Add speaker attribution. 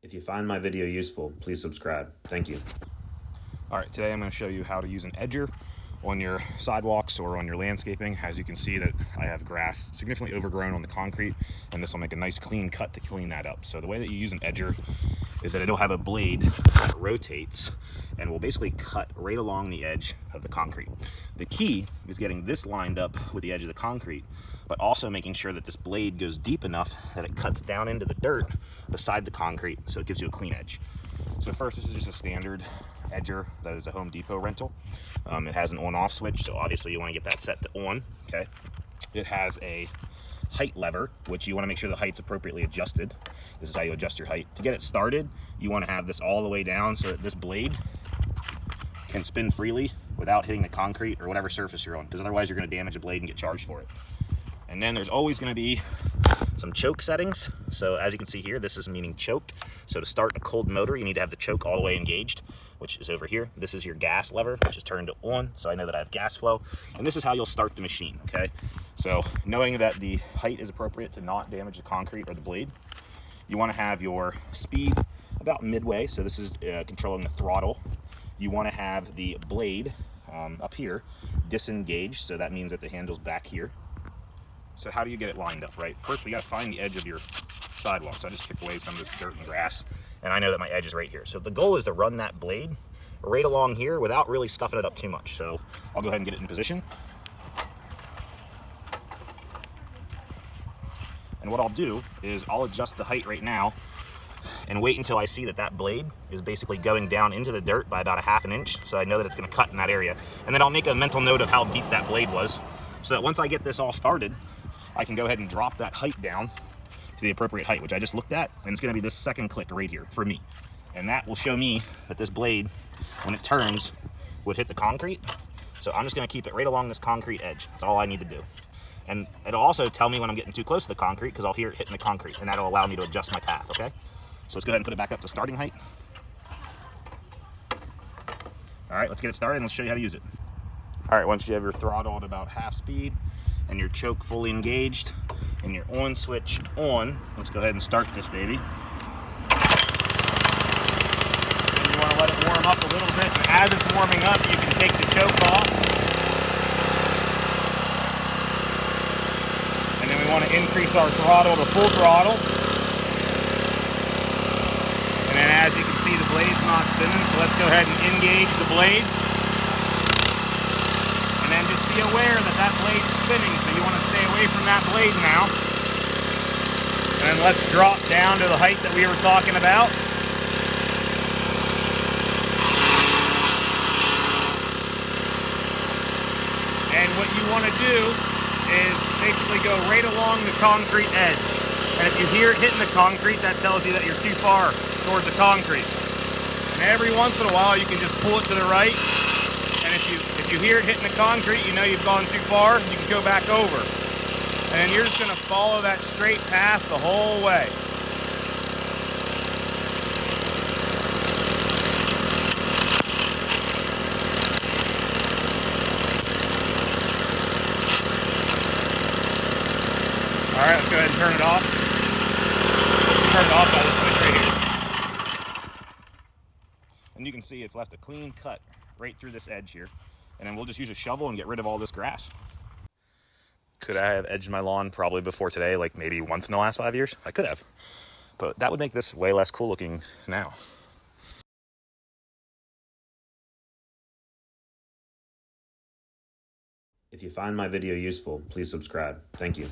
Speaker 1: If you find my video useful, please subscribe. Thank you.
Speaker 2: All right, today I'm going to show you how to use an edger on your sidewalks or on your landscaping. As you can see that I have grass significantly overgrown on the concrete, and this will make a nice clean cut to clean that up. So the way that you use an edger is that it'll have a blade that rotates and will basically cut right along the edge of the concrete. The key is getting this lined up with the edge of the concrete, but also making sure that this blade goes deep enough that it cuts down into the dirt beside the concrete so it gives you a clean edge. So first, this is just a standard edger that is a Home Depot rental. It has an on-off switch, so obviously you want to get that set to on, okay? It has a height lever, which you want to make sure the height's appropriately adjusted. This is how you adjust your height. To get it started, you want to have this all the way down so that this blade can spin freely without hitting the concrete or whatever surface you're on, because otherwise you're going to damage the blade and get charged for it. And then there's always going to be some choke settings. So as you can see here, this is meaning choke. So to start a cold motor, you need to have the choke all the way engaged, which is over here. This is your gas lever, which is turned to on, so I know that I have gas flow. And this is how you'll start the machine, okay? So knowing that the height is appropriate to not damage the concrete or the blade, you want to have your speed about midway. So this is controlling the throttle. You want to have the blade up here disengaged, so that means that the handle's back here. So how do you get it lined up, right? First, we got to find the edge of your sidewalk. So I just kick away some of this dirt and grass, and I know that my edge is right here. So the goal is to run that blade right along here without really stuffing it up too much. So I'll go ahead and get it in position. And what I'll do is I'll adjust the height right now and wait until I see that that blade is basically going down into the dirt by about 1/2 inch. So I know that it's going to cut in that area. And then I'll make a mental note of how deep that blade was, so that once I get this all started, I can go ahead and drop that height down to the appropriate height, which I just looked at, and it's going to be this second click right here for me. And that will show me that this blade, when it turns, would hit the concrete. So I'm just going to keep it right along this concrete edge. That's all I need to do. And it'll also tell me when I'm getting too close to the concrete, because I'll hear it hitting the concrete, and that'll allow me to adjust my path, okay? So let's go ahead and put it back up to starting height. All right, let's get it started, and let's show you how to use it. All right, once you have your throttle at about half speed and your choke fully engaged and your on switch on, let's go ahead and start this baby. And you want to let it warm up a little bit, and as it's warming up, you can take the choke off. And then we want to increase our throttle to full throttle. And then as you can see, the blade's not spinning, so let's go ahead and engage the blade. And then just be aware that that blade's spinning, so you want to stay away from that blade now. And let's drop down to the height that we were talking about. And what you want to do is basically go right along the concrete edge. And if you hear it hitting the concrete, that tells you that you're too far towards the concrete. And every once in a while, you can just pull it to the right. And if you hear it hitting the concrete, you know you've gone too far, you can go back over. And then you're just going to follow that straight path the whole way. All right, let's go ahead and turn it off. Turn it off by the switch right here. And you can see it's left a clean cut right through this edge here. And then we'll just use a shovel and get rid of all this grass. Could I have edged my lawn probably before today, like maybe once in the last 5 years? I could have. But that would make this way less cool looking now.
Speaker 1: If you find my video useful, please subscribe. Thank you.